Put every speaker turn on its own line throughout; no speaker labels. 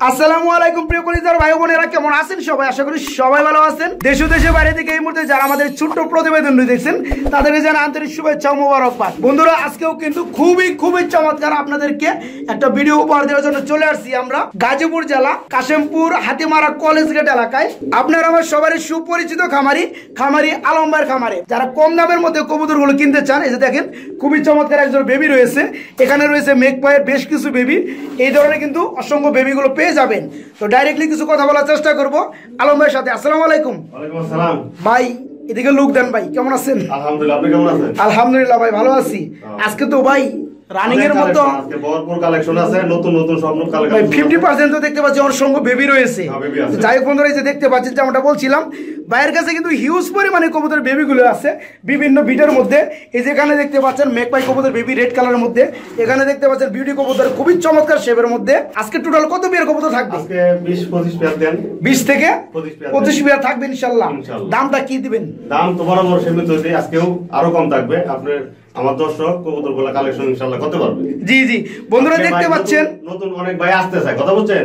আসসালামু আলাইকুম প্রিয় কলিজার ভাই বোনেরা, কেমন আছেন সবাই? আশা করি সবাই ভালো আছেন। দেশ ও দেশের বাইরে থেকে এই মুহূর্তে যারা আমাদের ছোট্ট প্রতিবেদন দেখছেন তাদেরকে জানাই আন্তরিক শুভেচ্ছা ও মোবারকবাদ। বন্ধুরা, আজকেও কিন্তু খুবই চমৎকার আপনাদেরকে একটা ভিডিও উপহার দেওয়ার জন্য চলে আসছি আমরা গাজীপুর জেলা কাশেমপুর হাতিমারা কলেজ গেট এলাকায়। আপনারা আমার সবারই সুপরিচিত খামারি আলম ভাইয়ের খামারে যারা কম দামের মধ্যে কবুতরগুলো কিনতে চান। এই যে দেখেন, খুবই চমৎকার একজন বেবি রয়েছে। এখানে রয়েছে মেঘপায়ের বেশ কিছু বেবি। এই ধরনের কিন্তু অসংখ্য বেবিগুলো পেয়ে যাবেন। তো ডাইরেক্টলি কিছু কথা বলার চেষ্টা করব আলম ভাইয়ের সাথে। আসসালামু আলাইকুম।
ওয়ালাইকুম আসসালাম
ভাই, এদিকে লোক দেন ভাই, কেমন আছেন?
আলহামদুলিল্লাহ, আপনি কেমন আছেন?
আলহামদুলিল্লাহ ভাই, ভালো আছি। আজকে তো ভাই রানিং এর মতো
আজকে ভরপুর কালেকশন আছে, নতুন সব কালেকশন।
ভাই 50% তো দেখতে পাচ্ছি অসংখ্য বেবি রয়েছে। যাই হোক বন্ধুরা, এই যে দেখতে পাচ্ছেন যেমনটা বলছিলাম, ভাইয়ের কাছে কিন্তু হিউজ পরিমাণে কবুতর বেবিগুলো আছে বিভিন্ন বিটের মধ্যে। এই যে এখানে দেখতে পাচ্ছেন মেঘপাই কবুতর বেবি রেড কালারের মধ্যে, এখানে দেখতে পাচ্ছেন বিউটি কবুতর খুবই চমৎকার শেপের মধ্যে। আজকে টোটাল কত পেয়ার কবুতর থাকবে?
আজকে 20-25 পেয়ার দেন।
20 থেকে 25 পেয়ার থাকবে ইনশাআল্লাহ। দামটা কি দিবেন?
দাম তো বরাবর সীমিত, আজকেও আরো কম থাকবে। আপনার আমার দর্শক কবুতরগুলো কালেকশন ইনশাআল্লাহ করতে পারবে।
জি বন্ধুরা, দেখতে পাচ্ছেন
নতুন অনেক ভাই আসতে চায়, কথা বলছেন।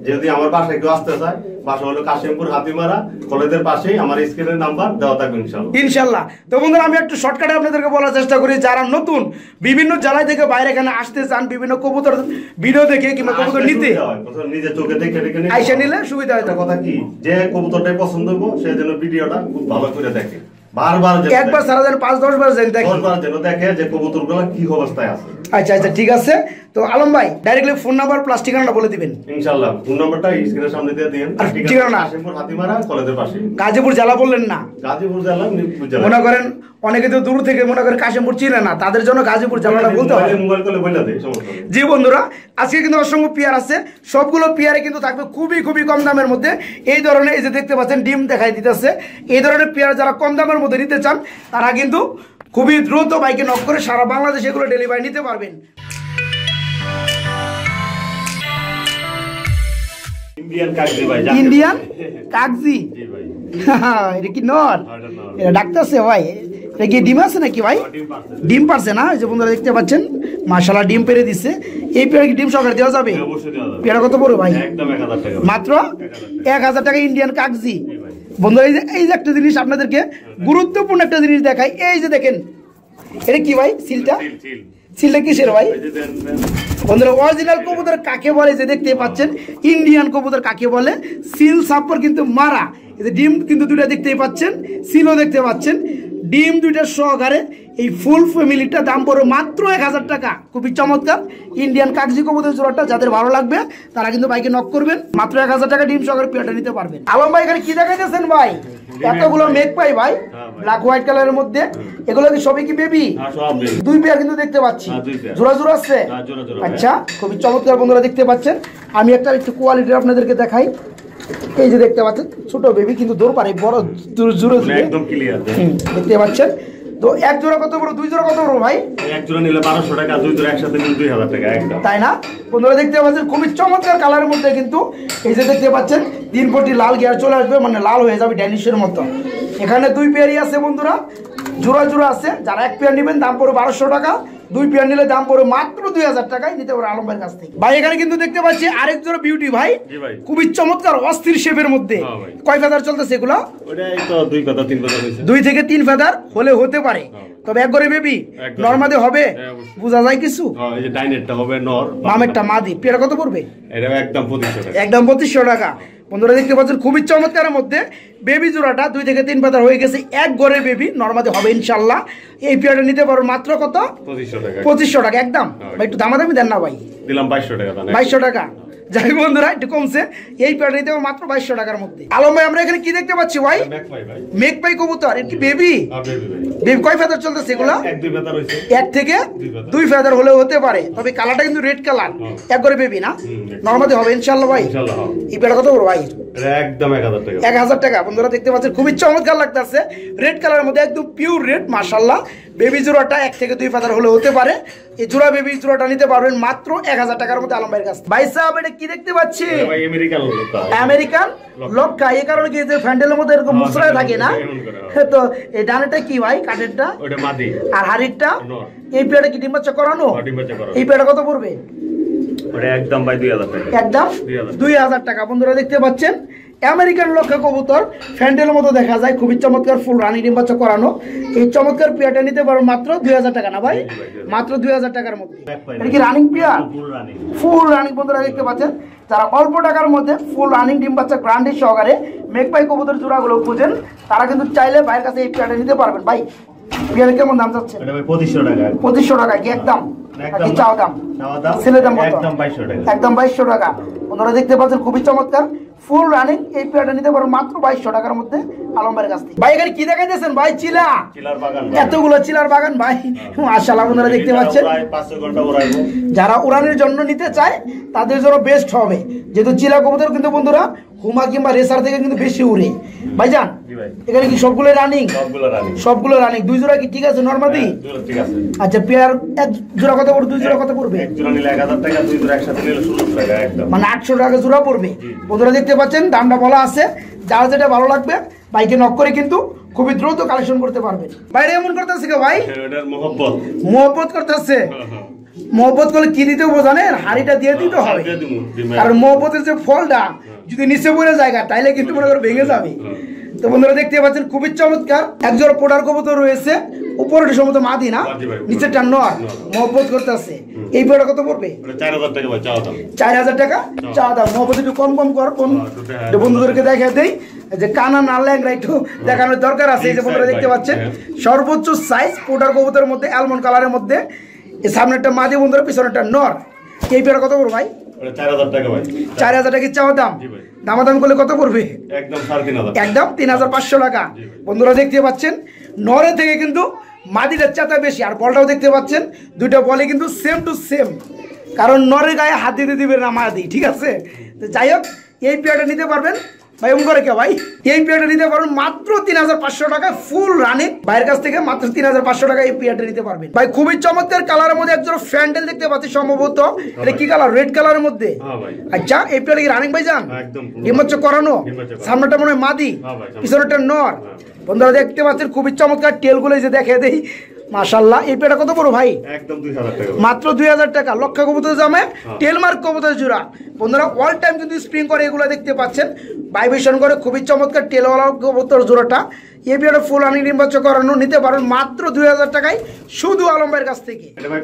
যদি আমার বাসায় কেউ আসতে চায়, বাসা হলো কাশিমপুর হাতিমারা কলেজের পাশেই। আমার স্ক্রিনের নাম্বার দেওয়া থাকবে ইনশাআল্লাহ। তো বন্ধুরা, আমি একটু শর্টকাটে আপনাদেরকে বলার চেষ্টা করি, যারা নতুন বিভিন্ন জেলায় থেকে বাইরে এখানে আসতে চান, বিভিন্ন কবুতর ভিডিও দেখে কিংবা কবুতর নিতে নিজে চোখে দেখে
আইসা নিলে সুবিধা হয়।
কথা কি, যে কবুতরটাই পছন্দ হবো সে যেন ভিডিওটা খুব ভালো করে দেখে,
একবার সারা যেন 5-10 বার যেন
দেখে যে কবুতরগুলো কি অবস্থায় আছে।
আচ্ছা ঠিক আছে। তো আলম ভাই, ডাইরেক্টলি ফোন নাম্বার প্লাস ঠিকানাটা বলে দিবেন
ইনশাআল্লাহ। ফোন নাম্বারটা স্ক্রিনের সামনে দিয়ে দিন। ঠিকানা কাশিমপুর হাতিমারা কলেজের পাশে।
গাজীপুর জেলা বললেন না?
গাজীপুর জেলা।
মনে করেন অনেকে তো দূর থেকে মনে করেন কাশিমপুর চিনে না, তাদের জন্য গাজীপুর জেলাটা বলতে হবে।
মোবাইল করে বলে দেই, সমস্যা নেই।
জি বন্ধুরা, আজকে কিন্তু অসংখ্য পেয়ার আছে। সবগুলো পেয়ারে কিন্তু থাকবে খুবই কম দামের মধ্যে। এই ধরনের, এই যে দেখতে পাচ্ছেন ডিম দেখাই দিতেছে, এই ধরনের পেয়ার যারা কম দামের মধ্যে নিতে চান তারা কিন্তু খুবই দ্রুত বাইকে নক করে সারা বাংলাদেশে এগুলো ডেলিভারি নিতে পারবেন।
ইন্ডিয়ান কাগজি ভাই।
ইন্ডিয়ান কাগজি? জি ভাই। এটা কি নর? এটা ডাকতেছে ভাই। এটা কি ডিম আছে নাকি ভাই? ডিম পারছে না? এই যে বন্ধুরা দেখতে পাচ্ছেন, মাশাআল্লাহ ডিম পেরে দিচ্ছে। এই পেয়ারে কি ডিম সহকারে দেওয়া যাবে? পেয়ারা কত পড়বে ভাই?
একদম 1000 টাকা
মাত্র। 1000 টাকা ইন্ডিয়ান কাগজি। বন্ধুরা, এই যে একটা জিনিস আপনাদেরকে গুরুত্বপূর্ণ একটা জিনিস দেখাই। এই যে দেখেন, এটা কি ভাই? সিলটা কিসের ভাই? বন্ধুরা, অরিজিনাল কবুতর কাকে বলে যে দেখতে পাচ্ছেন, ইন্ডিয়ান কবুতর কাকে বলে, সিল সাপ্পর কিন্তু মারা। এই যে ডিম কিন্তু দুইটা দেখতেই পাচ্ছেন, সিলও দেখতে পাচ্ছেন, ডিম দুইটা সহকারে এই ফুল ফ্যামিলিটা দাম পড়ে মাত্র 1000 টাকা। খুবই চমৎকার ইন্ডিয়ান কাগজি কবুতর জোড়াটা। যাদের ভালো লাগবে তারা কিন্তু বাইকে নক করবেন, মাত্র 1000 টাকা ডিম সহকারে পেয়ারটা নিতে পারবেন। আলম ভাই, এখানে কি দেখাইতেছেন ভাই? এতগুলো মেঘ পাই ভাই, ব্ল্যাক হোয়াইট কালারের মধ্যে। এগুলো কি সবই কি বেবি? দুই পেয়ার কিন্তু দেখতে পাচ্ছি, জোড়া আছে। আচ্ছা, খুবই চমৎকার বন্ধুরা দেখতে পাচ্ছেন। আমি একটু কোয়ালিটি আপনাদেরকে দেখাই। এই যে দেখতে পাচ্ছেন ছোট বেবি, কিন্তু দৌড় পারে বড় জোড়া একদম ক্লিয়ার দেখতে পাচ্ছেন। তো এক জোড়া কত বড়, দুই জোড়া কত বড় ভাই?
এক জোড়া নিলে 1200 টাকা, দুই জোড়া একসাথে নিলে 2000 টাকা একদম।
তাই না বন্ধুরা? দেখতে পাচ্ছেন খুবই চমৎকার কালারের মধ্যে কিন্তু এই যে দেখতে পাচ্ছেন 3 কোটি লাল গিয়ার চলে আসবে, মানে লাল হয়ে যাবে ড্যানিশের মতো। এখানে দুই পেয়ারই আছে বন্ধুরা, জোড়া আছে। যারা এক পেয়ার নেবেন দাম পড়বে 1200 টাকা, দুই পেয়ার নিলে দাম পড়বে মাত্র 2000 টাকায় নিতে পারবে আলম ভাইয়ের কাছ থেকে। ভাই, এখানে কিন্তু দেখতে পাচ্ছি আরেক জোড়া বিউটি ভাই, খুবই চমৎকার অস্থির শেপের মধ্যে। কয় ফেদার চলতেছে এগুলো?
ওটাই তো 2 ফেদার 3 ফেদার হইছে।
2 থেকে 3 ফেদার হলে হতে পারে, তবে এক করে বেবি নরমাদে হবে, বোঝা যায় কিছু।
এই যে ডাইনেরটা হবে নর,
মামেরটা মাদি। পেয়ারা কত পড়বে?
এটা একদম 2500 টাকা।
একদম 2500 টাকা। বন্ধুরা দেখতে পাচ্ছেন খুবই চমৎকারের মধ্যে বেবি জোড়াটা 2 থেকে 3 পাতার হয়ে গেছে, এক ঘরের বেবি নরমাদে হবে ইনশাআল্লাহ। এই পেয়ারটা নিতে পারো মাত্র কত? 2500 টাকা একদম। ভাই একটু দামাদামি দেন না ভাই।
দিলাম 2200 টাকা।
2200 টাকা। যাই বন্ধুরা, একটু কমছে। এই পেয়ারটা নিতে পারো মাত্র 2200 টাকার মধ্যে। আলম ভাই, আমরা এখানে কি দেখতে পাচ্ছি ভাই? মেঘপাই কবুতর। এর কি বেবি? বেবি কয় ফেদার চলতেছে এগুলা?
1-2 ফেদার হইছে।
1 থেকে 2 ফেদার হলেও হতে পারে, তবে কালারটা কিন্তু রেড কালার। এক করে বেবি না? নরমাদে হবে ইনশাআল্লাহ ভাই। এই পেয়ারটা কত বড় ভাই?
একদম 1000 টাকা।
1000 টাকা। বন্ধুরা দেখতে পাচ্ছেন খুবই চমৎকার লাগতেছে, রেড কালারের মধ্যে একদম পিওর রেড মাশাআল্লাহ। বেবি জোড়াটা 1 থেকে 2 ফেদার হলে হতে পারে। এই জোড়া বেবি জোড়াটা নিতে পারবেন মাত্র 1000 টাকার মধ্যে আলম ভাইয়ের কাছে। ভাই সাহেব, এটা কি দেখতে পাচ্ছি?
ভাই আমেরিকান লক্কা।
আমেরিকান লক্কা। এই কারণে কি যে ফ্যান্ডেলের মধ্যে এরকম মুসরায় থাকে না? তো এই ডানেটা কি ভাই? কাটেরটা
ওটা মাদি,
আর হাড়িরটা? এই পেয়ারটা কি ডিম বাচ্চা করানো?
ডিম বাচ্চা করানো।
এই পেয়ারটা কত পড়বে?
ওটা একদম ভাই 2000 টাকা,
একদম 2000 টাকা। বন্ধুরা দেখতে পাচ্ছেন আমেরিকান লক্ষা কবুতর, ফ্যান্ডেলের মতো দেখা যায়, খুবই চমৎকার, ফুল রানিং ডিম বাচ্চা করানো। এই চমৎকার পেয়ারটা নিতে পারো মাত্র 2000 টাকা না ভাই, মাত্র 2000 টাকার মধ্যে। এটা কি রানিং পেয়ার? Full running. বন্ধুরা দেখতে পাচ্ছেন যারা অল্প টাকার মধ্যে ফুল রানিং ডিম বাচ্চা গ্রান্ডি সহকারে মেঘপাই কবুতর জোড়াগুলো খুঁজেন, তারা কিন্তু চাইলে ভাইয়ের কাছে এই পেয়ারটা নিতে পারবেন। ভাই পেয়ার কেমন দাম চাচ্ছে?
এটা ভাই 2500 টাকা।
2500 টাকা কি একদম? কি চাও দাম? ছেলে দাম কত?
একদম 2200 টাকা।
একদম 2200 টাকা। বন্ধুরা দেখতে পাচ্ছেন খুবই চমৎকার ফুল রানিং এই পেয়ারটা নিতে পারো মাত্র 2200 টাকার মধ্যে আলম ভাইয়ের কাছ থেকে। ভাই এখানে কি দেখাইতেছেন ভাই? চিলার বাগান, এতগুলো চিলার বাগান ভাই, মাশাআল্লাহ। বন্ধুরা দেখতে পাচ্ছেন যারা উড়ানের জন্য নিতে চায় তাদের জন্য বেস্ট হবে, যেহেতু চিলা কবুতর কিন্তু বন্ধুরা হুমা কিংবা রেসার থেকে কিন্তু বেশি উড়ে। ভাইজান এখানে কি সবগুলো রানিং? সবগুলো রানিং। 2 জোড়া কি ঠিক আছে নরমালি?
ঠিক আছে।
আচ্ছা পেয়ার এক জোড়া কত পড়বে? 2 জোড়া কত পড়বে?
এক জোড়া নিলে 1000 টাকা, 2 জোড়া একসাথে নিলে 1600 টাকা একদম,
মানে 800 টাকা জোড়া পড়বে। বন্ধুরা দেখতে পাচ্ছেন দামটা বলা আছে, যার যেটা ভালো লাগবে বাইকে নক করে কিন্তু খুবই দ্রুত কালেকশন করতে পারবেন। বাইরে এমন করতেছে কে ভাই?
এটার মোহব্বত
করতেছে। মোহব্বত করলে কি দিতে হবে জানেন? হাড়িটা দিয়ে দিতে হবে, কারণ মোহব্বতের যে ফলটা যদি নিচে পড়ে জায়গা তাইলে কিন্তু মনে করে ভেঙে যাবে। তো বন্ধুরা দেখতে পাচ্ছেন খুবই চমৎকার একজোড়া পোটার কবুতর রয়েছে, উপরে সম্ভবত মাদি না, নিচেরটা নর, মোহব্বত করতেছে। এই পেয়ারটা কত পড়বে?
4000 টাকা ভাই, চাও দাম
4000 টাকা চাওয়া দাম। মোহব্বত একটু কম কর, কোন বন্ধুদেরকে দেখা দেই যে কানা না ল্যাংরা একটু দেখানোর দরকার আছে। এই যে বন্ধুরা দেখতে পাচ্ছেন সর্বোচ্চ সাইজ পোটার কবুতরের মধ্যে অ্যালমন্ড কালারের মধ্যে, এই সামনেরটা মাদি বন্ধুরা, পিছনেরটা নর। এই পেয়ারটা কত পড়বে ভাই?
4000 টাকা ভাই।
4000 টাকা চাওয়া দাম। দামাদাম করলে কত পড়বে?
একদম 3500,
একদম 3500 টাকা। বন্ধুরা দেখতে পাচ্ছেন নরে থেকে কিন্তু মাদিটার চাতা বেশি, আর বলটাও দেখতে পাচ্ছেন দুইটা বলে কিন্তু সেম টু সেম, কারণ নরের গায়ে হাত দিতে দিবে না মাদি, ঠিক আছে? তো যাই হোক এই পেয়ারটা নিতে পারবেন ভাই। ওম করে কে ভাই? এই পেয়ারটা নিতে পারবেন মাত্র 3500 টাকা ফুল রানিং ভাইয়ের কাছ থেকে, মাত্র 3500 টাকা এই পেয়ারটা নিতে পারবেন ভাই। খুবই চমৎকার কালারের মধ্যে একজোড়া ফ্যান্ডেল দেখতে পাচ্ছি, সম্ভবত এটা কি কালার? রেড কালারের মধ্যে। আচ্ছা এই পেয়ারটা কি রানিং ভাই জান? ডিমবাচ্চা করানো, সামনেটা মনে হয় মাদি, পিছনেরটা নর। বন্ধুরা দেখতে পাচ্ছেন খুবই চমৎকার টেলগুলো যে দেখে দেই, মাশাআল্লাহ। এই পেয়ারটা কত বড় ভাই?
একদম 2000 টাকা,
মাত্র 2000 টাকা। লক্ষা কবুতর জামে টেলমার্ক কবুতর জোড়া। বন্ধুরা অল টাইম কিন্তু স্প্রিং করে এগুলো দেখতে পাচ্ছেন, ভাইব্রেশন করে, খুবই চমৎকার টেলওয়ালা কবুতর জোড়াটা। এই পেয়ারটা ফুল রানিং ডিমবাচ্চা করানো নিতে পারেন মাত্র 2000 টাকায় শুধু আলম ভাইয়ের কাছ থেকে।
এটা ভাই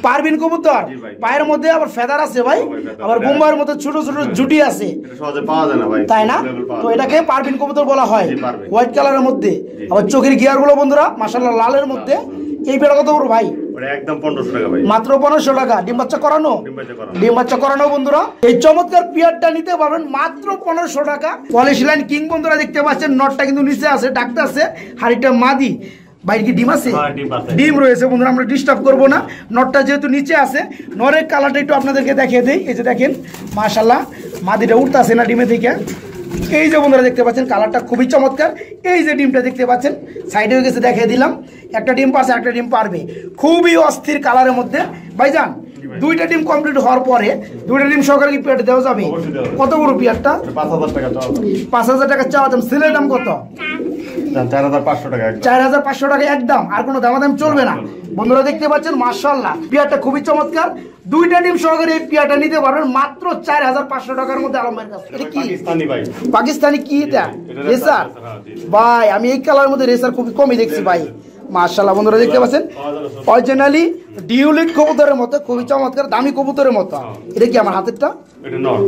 পারবিন
কবুতর, পায়ের মধ্যে আবার ফেদার আছে ভাই, আবার বোম্বার মতো ছোট ছোট জুটি আছে,
এটা সহজে পাওয়া যায় না ভাই,
তাই না? তো এটাকে পারবিন কবুতর বলা হয়, হোয়াইট কালারের মধ্যে। আবার চোখের গিয়ার গুলো বন্ধুরা মাশাআল্লাহ লালের মধ্যে। এই পেয়ারটা কত বড় ভাই?
একদম 1500 টাকা ভাই,
মাত্র 1500 টাকা। ডিম বাচ্চা করানো, ডিম বাচ্চা করানো বন্ধুরা। এই চমৎকার পেয়ারটা নিতে পারবেন মাত্র 1500 টাকা। পলিশ লাইন কিং বন্ধুরা দেখতে পাচ্ছেন, নটটা কিন্তু নিচে আছে, ডাকতে আছে, হাড়িটা মাদি। ভাই কি ডিম আছে? ডিম রয়েছে বন্ধুরা, আমরা ডিস্টার্ব করবো না। নটটা যেহেতু নিচে আছে, নরের কালারটা একটু আপনাদেরকে দেখিয়ে দেই। এই যে দেখেন মাশাআল্লাহ মাদিটা উঠতেছে না ডিমে থেকে। এই যে বন্ধুরা দেখতে পাচ্ছেন কালারটা খুবই চমৎকার। এই যে ডিমটা দেখতে পাচ্ছেন সাইডে হয়ে গেছে, দেখিয়ে দিলাম। একটা ডিম পারছে, একটা ডিম পারবে, খুবই অস্থির কালারের মধ্যে। ভাইজান দুইটা ডিম কমপ্লিট হওয়ার পরে দুইটা ডিম সহকারে কি পেয়ারটা দেওয়া যাবে? কত বড় পেয়ারটা? 5000 টাকা। 5000 টাকা চাওয়া দাম। সেলের দাম কত?
4500 টাকা।
4500 টাকা একদম, আর কোনো দামাদাম চলবে না। বন্ধুরা দেখতে পাচ্ছেন মাশাআল্লাহ পেয়ারটা খুবই চমৎকার। দুইটা ডিম সহকারে এই পেয়ারটা নিতে পারবেন মাত্র 4500 টাকার মধ্যে আলমের কাছে। এটা কি
পাকিস্তানি ভাই?
পাকিস্তানি কি এটা? রেসার ভাই, আমি এই কালারের মধ্যে রেসার খুবই কমই দেখছি ভাই, মাশাআল্লাহ। বন্ধুরা দেখতে পাচ্ছেন অরিজিনালি ডিউলিট কবুতরের মতো, খুবই চমৎকার দামি কবুতরের মতো। এটা কি আমার হাতেরটা?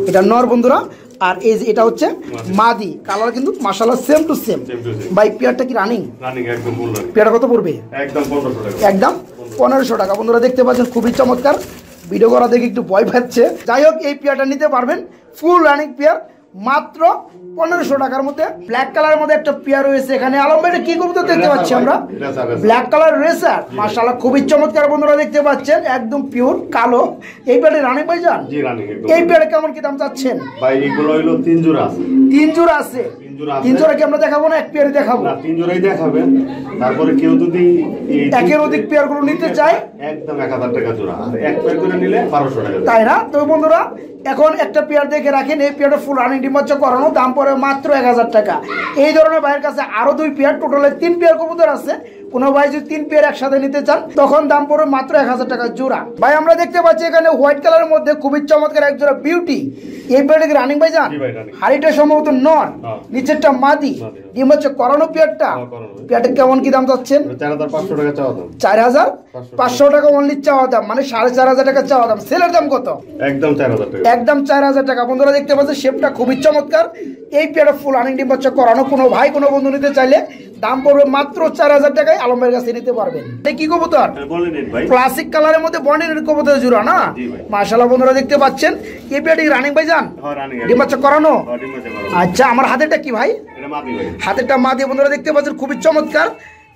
এটা নর বন্ধুরা, আর এই যে এটা হচ্ছে মাদি। কালার কিন্তু মাশাআল্লাহ সেম টু সেম। ভাই পেয়ারটা কি রানিং?
একদম ফুল রানিং।
পেয়ারটা কত পড়বে?
একদম 1500 টাকা।
একদম 1500 টাকা। বন্ধুরা দেখতে পাচ্ছেন খুবই চমৎকার। ভিডিও করা দেখে একটু ভয় পাচ্ছে। যাই হোক এই পেয়ারটা নিতে পারবেন ফুল রানিং পেয়ার মাত্র 1500 টাকার মধ্যে। ব্ল্যাক কালারের মধ্যে একটা পেয়ার রয়েছে এখানে। আলম ভাই কি কবুতর দেখতে পাচ্ছি আমরা? ব্ল্যাক কালার রেসার, মাশাআল্লাহ খুবই চমৎকার। বন্ধুরা দেখতে পাচ্ছেন একদম পিওর কালো। এই পেয়ারে রানিং ভাই জান?
জি রানিং একদম।
এই পেয়ারে কেমন কি দাম চাচ্ছেন
ভাই? এগুলো হলো 3 জোড়া আছে।
3 জোড়া আছে। 3 জোড়া কি আমরা দেখাবো না এক পেয়ারে দেখাবো?
না 3 জোড়াই দেখাবেন। তারপরে কেউ যদি
একের অধিক পেয়ার গুলো নিতে চায়
একদম 1000 টাকা জোড়া, আর এক পেয়ার করে নিলে 1200 টাকা,
তাই না? তো বন্ধুরা এখন একটা পেয়ার দেখে রাখেন, এই পেয়ারটা ফুল রানিং ডিমবাচ্চা করানো, দাম পড়ে মাত্র 1000 টাকা। এই ধরনের ভাইয়ের কাছে আরো 2 পেয়ার, টোটালে 3 পেয়ার কবুতর আছে। কোনো ভাই যদি 3 পেয়ার একসাথে নিতে চান তখন দাম পড়বে মাত্র 1000 টাকা জোড়া। ভাই আমরা দেখতে পাচ্ছি এখানে হোয়াইট কালারের মধ্যে খুবই চমৎকার এক জোড়া বিউটি। এই পেয়ারটা কি রানিং ভাই জান? হাড়িটা সম্ভবত নর, নিচেরটা মাদি, ডিম হচ্ছে করানো পেয়ারটা। পেয়ারটা কেমন কি দাম চাচ্ছেন?
4500 টাকা চাওয়া দাম।
4500 টাকা অনলি চাওয়া দাম, মানে 4500 টাকা চাওয়া দাম। সেলের দাম কত?
একদম 4000 টাকা।
একদম 4000 টাকা। বন্ধুরা দেখতে পাচ্ছেন শেপটা খুবই চমৎকার। এই পেয়ারটা ফুল রানিং ডিম বাচ্চা করানো। কোনো ভাই কোনো বন্ধু নিতে চাইলে দাম পড়বে মাত্র 4000 টাকায় আলম ভাইয়ের কাছে নিতে পারবেন। এটা কি কবুতর? ক্লাসিক কালারের মধ্যে বর্ণের কবুতর জোড়া না? মাশাআল্লাহ বন্ধুরা দেখতে পাচ্ছেন। এই পেয়ারটি রানিং ভাই জান? ডিম বাচ্চা করানো। আচ্ছা আমার হাতেরটা কি ভাই? হাতেরটা মাদি। বন্ধুরা দেখতে পাচ্ছেন খুবই চমৎকার।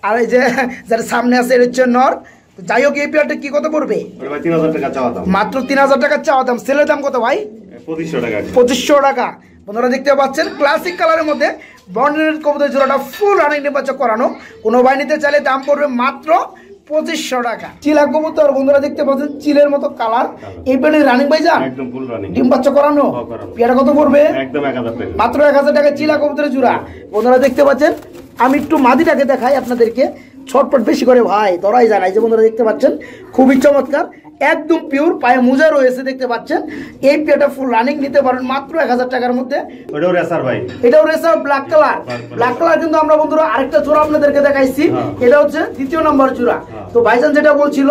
আর এই যে যার সামনে আছে এটা হচ্ছে নর। যাই হোক এই পেয়ারটা কি কত পড়বে?
3000 টাকা চাওয়া দাম।
মাত্র 3000 টাকা চাওয়া দাম। সেলের দাম কত ভাই?
2500 টাকা।
2500 টাকা। বন্ধুরা দেখতে পাচ্ছেন ক্লাসিক কালারের মধ্যে বর্ণের কবুতর জোড়াটা ফুল রানিং নির্বাচন করানো। কোনো ভাই নিতে চাইলে দাম পড়বে মাত্র 2500 টাকা। চিলা কবুতর বন্ধুরা দেখতে পাচ্ছেন চিলের মতো কালার। এই পেয়ারটি রানিং ভাই জান?
একদম ফুল রানিং।
ডিম বাচ্চা করানো। পেয়ারটা কত পড়বে?
একদম 1000 টাকা।
মাত্র 1000 টাকা চিলা কবুতরের জোড়া। বন্ধুরা দেখতে পাচ্ছেন আমি একটু মাদিটাকে দেখাই আপনাদেরকে। ছটপট বেশি করে ভাই ধরাই জানাই যে বন্ধুরা দেখতে পাচ্ছেন খুবই চমৎকার, একদম পিওর, পায়ে মোজা রয়েছে দেখতে পাচ্ছেন। এই পেয়ারটা ফুল রানিং নিতে পারেন মাত্র 1000 টাকার মধ্যে।
ওটাও রেসার ভাই।
এটাও racer black colour. Black colour কিন্তু আমরা বন্ধুরা আরেকটা জোড়া আপনাদেরকে দেখাইছি। এটা হচ্ছে দ্বিতীয় নম্বর জোড়া। তো ভাইজান যেটা বলছিল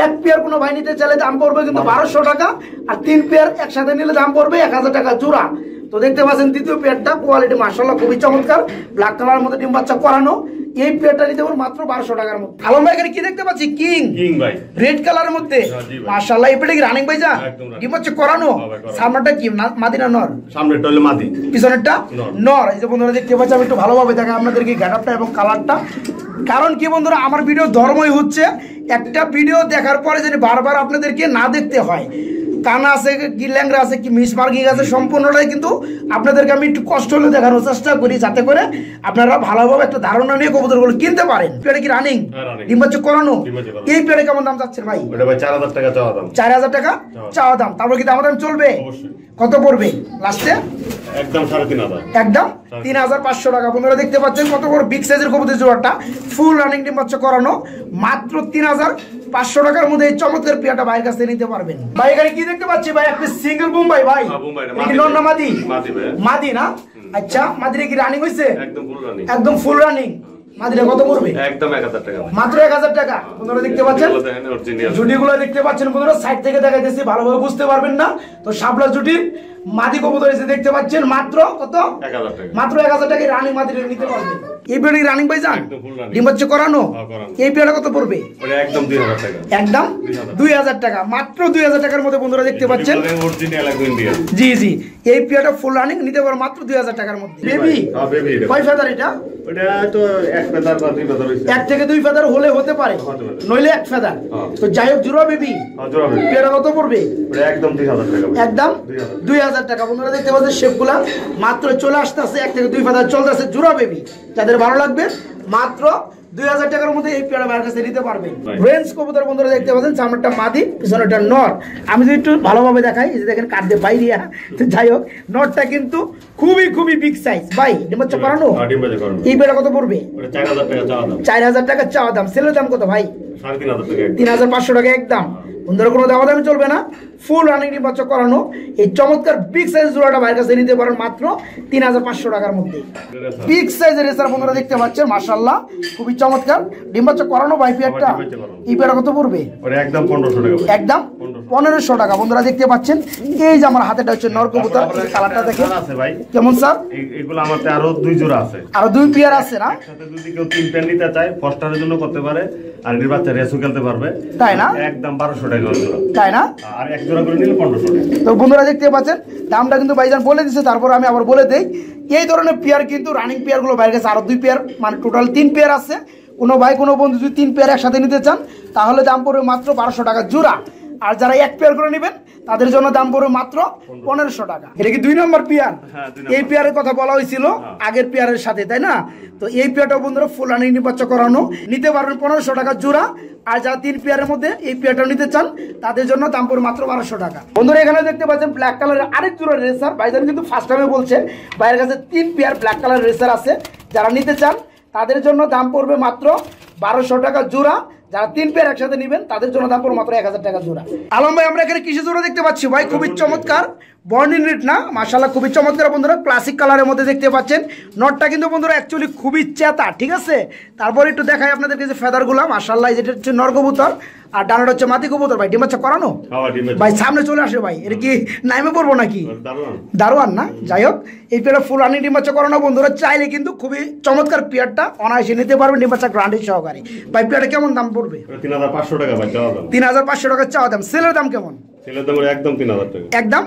এক পেয়ার কোনো ভাই নিতে চাইলে দাম পড়বে কিন্তু 1200 টাকা, আর 3 পেয়ার একসাথে নিলে দাম পড়বে 1000 টাকা জোড়া। তো দেখতে পাচ্ছেন দ্বিতীয় পেয়ারটা কোয়ালিটি মাশাআল্লাহ খুবই চমৎকার, ব্ল্যাক কালারের মধ্যে ডিম বাচ্চা করানো। এই পেয়ারটা নিতে পারবেন মাত্র 1200 টাকার মধ্যে। আলম ভাই এখানে কি দেখতে পাচ্ছি? কিং
ভাই,
রেড কালারের মধ্যে। মাশাআল্লাহ এই পেয়ারটা কি রানিং ভাই যা? ডিম বাচ্চা করানো। সামনেটা কি মাদি না নর?
সামনেটা হলো মাদি,
পিছনেরটা নর। এই যে বন্ধুরা দেখতে পাচ্ছেন আমি একটু ভালোভাবে দেখাই আপনাদেরকে গেটআপটা এবং কালারটা। কারণ কি বন্ধুরা আমার ভিডিও ধর্মই হচ্ছে একটা ভিডিও দেখার পরে যদি বারবার আপনাদেরকে না দেখতে হয়। কানা আছে কি ল্যাংরা আছে কি মিস মার্কিং আছে সম্পূর্ণটাই কিন্তু আপনাদেরকে আমি একটু কষ্ট হলে দেখানোর চেষ্টা করি, যাতে করে আপনারা ভালোভাবে একটা ধারণা নিয়ে কবুতরগুলো কিনতে পারেন। পেয়ারে কি রানিং? ডিম বাচ্চা করানো। এই পেয়ারে কেমন দাম চাচ্ছেন ভাই?
ওটা ভাই 4000 টাকা চাওয়া দাম। 4000
টাকা চাওয়া দাম। তারপর কি দাম চলবে? কত পড়বে লাস্টে?
একদম 3500।
একদম 3500 টাকা। বন্ধুরা দেখতে পাচ্ছেন কত বড় বিগ সাইজের কবুতর জোড়াটা ফুল রানিং ডিম বাচ্চা করানো। মাত্র 3500 টাকার মধ্যে এই চমৎকার পেয়ারটা ভাইয়ের কাছে নিতে পারবেন। ভাই এখানে কি দেখতে পাচ্ছি ভাই? একটা সিঙ্গেল বোম্বাই ভাই। কি নর না মাদি? মাদি না? আচ্ছা মাদিরে কি রানিং হইছে?
একদম ফুল রানিং।
একদম ফুল রানিং। মাদিরে কত পড়বে?
একদম 1000 টাকা।
মাত্র 1000 টাকা। বন্ধুরা দেখতে পাচ্ছেন জুটিগুলো দেখতে পাচ্ছেন বন্ধুরা, সাইড থেকে দেখাইতেছি ভালোভাবে বুঝতে পারবেন না। তো শাপলা জুটির মাদি কবুতর এসে দেখতে পাচ্ছেন মাত্র কত?
1000 টাকা।
মাত্র 1000 টাকায় রানিং মাদিরে নিতে পারবেন। এই পেয়ারটি রানিং ভাই জান? ডিম বাচ্চা করানো। এই পেয়ারটা কত পড়বে?
ওটা একদম 2000 টাকা।
একদম 2000 টাকা। মাত্র 2000 টাকার মধ্যে বন্ধুরা দেখতে পাচ্ছেন।
অরিজিনাল একদম ইন্ডিয়ান।
জি জি এই পেয়ারটা ফুল রানিং নিতে পারবেন মাত্র 2000 টাকার মধ্যে। বেবি
বেবি
কয় ফেদার এটা?
ওটা তো এক ফেদার বা দুই ফেদার হইছে।
এক থেকে দুই ফেদার হলে হতে পারে, নইলে এক ফেদার। তো যাই হোক জোড়া বেবি।
জোড়া বেবি।
পেয়ারটা কত পড়বে?
ওটা একদম 2000 টাকা।
একদম 2000 টাকা। বন্ধুরা দেখতে পাচ্ছেন শেপগুলা মাত্র চলে আসতেছে, এক থেকে দুই ফেদার চলতেছে জোড়া বেবি। যাদের ভালো লাগবে মাত্র 2000 টাকার মধ্যে এই পেয়ারা ভাইয়ের কাছে নিতে পারবেন। রেঞ্জ কবুতর বন্ধুরা দেখতে পাচ্ছেন সামনেরটা মাদি পিছনেরটা নর। আমি যদি একটু ভালোভাবে দেখাই, এই যে দেখেন কাট দিয়ে বাইরিয়া। তো যাই হোক নরটা কিন্তু খুবই খুবই বিগ সাইজ ভাই। ডিম বাচ্চা করানো। এই পেয়ারা কত পড়বে?
4000 টাকা চাওয়া দাম।
4000 টাকা চাওয়া দাম। সেলের দাম কত ভাই?
3500 টাকা।
3500 টাকা একদম। বন্ধুরা কোনো দাম দামি চলবে না, ফুল রানিং ডিম বাচ্চা করানো। এই চমৎকার বিগ সাইজ জোড়াটা ভাইয়ের কাছে নিতে পারেন মাত্র 3500 টাকার মধ্যে। বিগ সাইজের রেসার বন্ধুরা দেখতে পাচ্ছেন মাশাআল্লাহ খুবই চমৎকার ডিম বাচ্চা করানো ভাই পেয়ারটা। এই পেয়ারটা কত পড়বে?
ওটা একদম 1500 টাকা।
একদম 1500 টাকা। বন্ধুরা দেখতে পাচ্ছেন এই যে আমার হাতেটা হচ্ছে নর কবুতর। এই কালারটা দেখেন
আছে ভাই।
কেমন স্যার?
এগুলো আমারতে আরো দুই জোড়া আছে।
আরো দুই পেয়ার আছে না?
একসাথে যদি কেউ 3 পেয়ার নিতে চায় ফস্টারের জন্য করতে পারে, আর এর বাচ্চা রেসও খেলতে পারবে।
তাই না?
একদম 1200 টাকা জোড়া।
তাই না?
আর এক জোড়া করে নিলে 1500 টাকা।
তো বন্ধুরা দেখতে পাচ্ছেন দামটা কিন্তু ভাইজান বলে দিচ্ছে, তারপর আমি আবার বলে দেই। এই ধরনের পেয়ার কিন্তু রানিং পেয়ার গুলো বাইরে গেছে আরো দুই পেয়ার, মানে টোটাল 3 পেয়ার আছে। কোনো ভাই কোনো বন্ধু যদি 3 পেয়ার একসাথে নিতে চান তাহলে দাম পড়বে মাত্র 1200 টাকা জোড়া। আর যারা এক পেয়ার করে নেবেন তাদের জন্য দাম পড়বে মাত্র 1500 টাকা। এটা কি 2 নম্বর পেয়ার? এই পেয়ারের কথা বলা হয়েছিল আগের পেয়ারের সাথে, তাই না? তো এই পেয়ারটা বন্ধুরা ফুল রানিং বাচ্চা করানো নিতে পারবেন 1500 টাকা জোড়া। আর যারা 3 পেয়ারের মধ্যে এই পেয়ারটা নিতে চান তাদের জন্য দাম পড়বে মাত্র 1200 টাকা। বন্ধুরা এখানে দেখতে পাচ্ছেন ব্ল্যাক কালারের আরেক জোড়া রেসার। ভাইজান কিন্তু ফার্স্ট টাইমে বলছে ভাইয়ের কাছে 3 পেয়ার ব্ল্যাক কালার রেসার আছে। যারা নিতে চান তাদের জন্য দাম পড়বে মাত্র 1200 টাকা জোড়া। যারা 3 পেয়ার একসাথে নেবেন তাদের জন্য দাম পড়বে মাত্র 1000 টাকা জোড়া। আলম ভাই আমরা এখানে কিসে জোড়া দেখতে পাচ্ছি ভাই, খুবই চমৎকার বর্নিং রেট না, মাশাআল্লাহ খুবই চমৎকার বন্ধুরা, ক্লাসিক কালারের মধ্যে দেখতে পাচ্ছেন। নটটা কিন্তু বন্ধুরা অ্যাকচুয়ালি খুবই চেতা, ঠিক আছে। তারপর একটু দেখাই আপনাদেরকে যে ফেদারগুলো, মাশাআল্লাহ যেটা হচ্ছে নর কবুতর আর ডানাটা হচ্ছে মাদি কবুতর। ভাই ডিম বাচ্চা করানো ভাই, সামনে চলে আসে ভাই, এটা কি নাইমে পড়বো নাকি? দারোয়ান না, যাই হোক এই পেয়ারটা ফুল রানিং ডিম বাচ্চা করানো বন্ধুরা, চাইলে কিন্তু খুবই চমৎকার পেয়ারটা অনায়াসে নিতে পারবেন ডিম বাচ্চা গ্রান্ডি সহকারে। ভাই পেয়ারটা কেমন দাম পড়বে?
3500 টাকা ভাই, চাওয়া দাম
3500 টাকা চাওয়া দাম। সেলের দাম কেমন?
সেলের দাম একদম 3000 টাকা,
একদম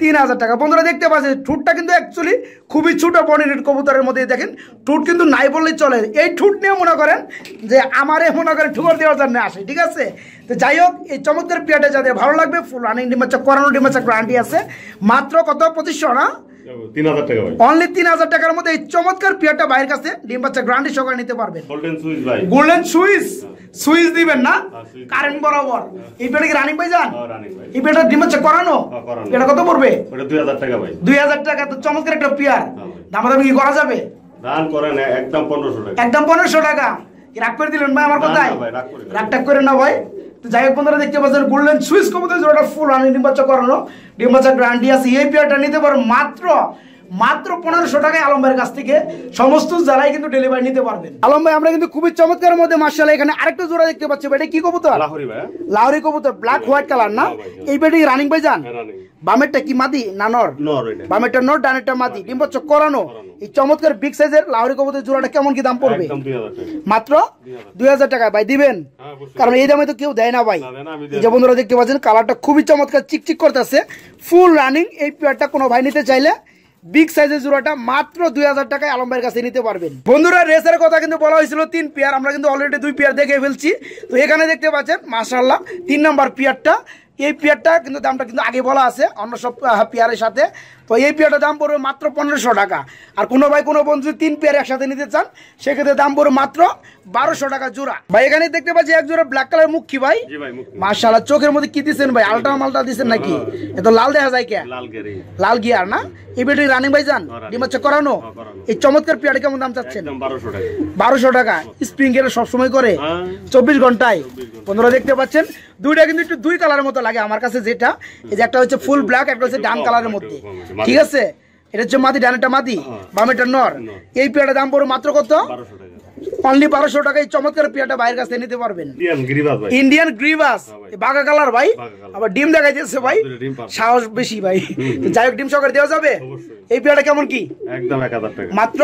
3000 টাকা। বন্ধুরা দেখতে পাচ্ছেন ঠুটটা কিন্তু অ্যাকচুয়ালি খুবই ছোট বর্নিং কবুতরের মধ্যে, দেখেন ঠুট কিন্তু নাই বললেই চলে। এই ঠুট নিয়ে মনে করেন যে আমারে মনে করেন ঠুকর দেওয়ার জন্য আসে, ঠিক আছে। তো যাই হোক এই চমৎকার পেয়ারটা যাদের ভালো লাগবে, ফুল রানিং ডিম বাচ্চা করানো ডিম বাচ্চা গ্যারান্টি আছে। মাত্র কত? 2500 না,
3000 টাকা ভাই,
অনলি 3000 টাকার মধ্যে এই চমৎকার পেয়ারটা বাইরের কাছে ডিম বাচ্চা গ্যারান্টি সহকারে নিতে পারবেন।
গোল্ডেন সুইচ ভাই,
গোল্ডেন সুইচ, সুইচ দিবেন না কারেন্ট বরাবর। এই পেয়ারটা কি রানিং ভাই যান?
রানিং ভাই,
এই পেয়ারটা ডিম বাচ্চা করানো, এটা কত পড়বে?
ওটা 2000 টাকা ভাই,
2000 টাকা। তো চমৎকার একটা পেয়ার, দামাদামি কি করা যাবে?
দান করেন একদম 1500 টাকা,
একদম 1500 টাকা। কি রাগ করে দিলেন ভাই আমার কথায়? রাগ টাগ করে না ভাই। তো যাই হোক বন্ধুরা দেখতে পাচ্ছেন গোল্ডেন সুইচ কবুতর জোড়াটা ফুল রানিং ডিম বাচ্চা করানো, ডিম বাচ্চা গ্যারান্টি আছে। এই পেয়ারটা নিতে পারেন মাত্র 1500 টাকায় আলম ভাইয়ের কাছ থেকে সমস্ত জেলায় কিন্তু ডেলিভারি নিতে পারবেন। আলম ভাই আমরা কিন্তু খুবই চমৎকার মধ্যে মাশাআল্লাহ এখানে আরেকটা জোড়া দেখতে পাচ্ছি ভাই, এটা কি কবুতর?
লাহোরি ভাই,
লাহোরি কবুতর, ব্ল্যাক হোয়াইট কালার না? এই পেয়ারটা রানিং ভাই যান? বামেরটা কি মাদি না নর?
নর এটা,
বামেরটা নর, ডানেরটা মাদি, ডিম বাচ্চা করানো। এই চমৎকার বিগ সাইজের লাহোরি কবুতর জোড়াটা কেমন কি দাম পড়বে?
একদম 2000 টাকা,
মাত্র 2000 টাকা। ভাই দিবেন? কারণ এই দামে তো কেউ দেয় না ভাই। এই যে বন্ধুরা দেখতে পাচ্ছেন কালারটা খুবই চমৎকার চিকচিক করতেছে, ফুল রানিং। এই পেয়ারটা কোনো ভাই নিতে চাইলে বিগ সাইজের জোড়াটা মাত্র 2000 টাকায় আলম ভাইয়ের কাছে নিতে পারবেন। বন্ধুরা রেসের কথা কিন্তু বলা হয়েছিল 3 পেয়ার, আমরা কিন্তু অলরেডি 2 পেয়ার দেখে ফেলছি। তো এখানে দেখতে পাচ্ছেন মাশাআল্লাহ 3 নাম্বার পেয়ারটা, এই পেয়ারটা কিন্তু দামটা কিন্তু আগে বলা আছে অন্য সব পেয়ারের সাথে। তো এই পেয়ারটার দাম পড়বে মাত্র 1500 টাকা। আর কোনো ভাই কোনো বন্ধু 3 পেয়ার একসাথে নিতে চান সেক্ষেত্রে দাম পড়বে মাত্র 1200 টাকা জোড়া। ভাই এখানে দেখতে পাচ্ছি এক জোড়া ব্ল্যাক কালার মুখী ভাই, মাশাআল্লাহ চোখের মধ্যে কি দিচ্ছেন ভাই? আলটা মালটা দিচ্ছেন নাকি? এত লাল দেখা যায় কে? লাল গিয়ার না? এই পেয়ারটি রানিং ভাই যান? ডিম বাচ্চা করানো। এই চমৎকার পেয়ারটা কেমন দাম চাচ্ছেন? 1200 টাকা। স্প্রিং এর সবসময় করে 24 ঘন্টায়। বন্ধুরা দেখতে পাচ্ছেন দুইটা কিন্তু একটু 2 কালারের মতো লাগে আমার কাছে, যেটা এই যে একটা হচ্ছে ফুল ব্ল্যাক, একটা হচ্ছে ডান কালারের মধ্যে, ঠিক আছে। এটা হচ্ছে মাদি, ডানেরটা মাদি, বামেরটা নর। এই পেয়ারটার দাম পড়বে মাত্র কত? অনলি 1200 টাকা। এই চমৎকার পেয়ারটা বাইরের কাছে নিতে পারবেন। ইন্ডিয়ান গ্রিবাস, বাঘা কালার ভাই, আবার ডিম দেখা যাচ্ছে ভাই, সাহস বেশি ভাই। যাই হোক ডিম সহকারে দেওয়া যাবে। এই পেয়ারটা কেমন কি?
একদম 1000 টাকা,
মাত্র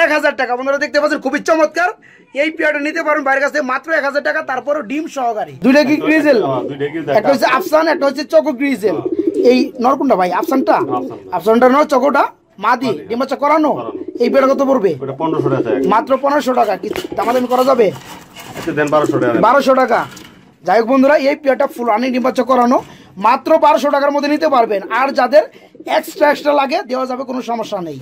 1000 টাকা। বন্ধুরা দেখতে পাচ্ছেন খুবই চমৎকার এই পেয়ারটা নিতে পারেন বাইরের কাছে মাত্র 1000 টাকা, তারপরও ডিম সহকারে। দুইটা কি গ্রিজেল, একটা হচ্ছে আফসান, একটা হচ্ছে চকো গ্রিজেল। এই নরকুন্ডা ভাই আফসানটা, আফসানটা নর, চকোটা মাদি, ডিম বাচ্চা করানো। এই পেয়ারটা কত পড়বে?
1500 টাকা,
মাত্র 1500 টাকা। কি দামাদামি করা যাবে?
দেন 1200 টাকা,
1200 টাকা। যাই হোক বন্ধুরা এই পেয়ারটা ফুল রানিং ডিম বাচ্চা করানো মাত্র 1200 টাকার মধ্যে নিতে পারবেন। আর যাদের এক্সট্রা লাগে দেওয়া যাবে, কোনো সমস্যা নেই।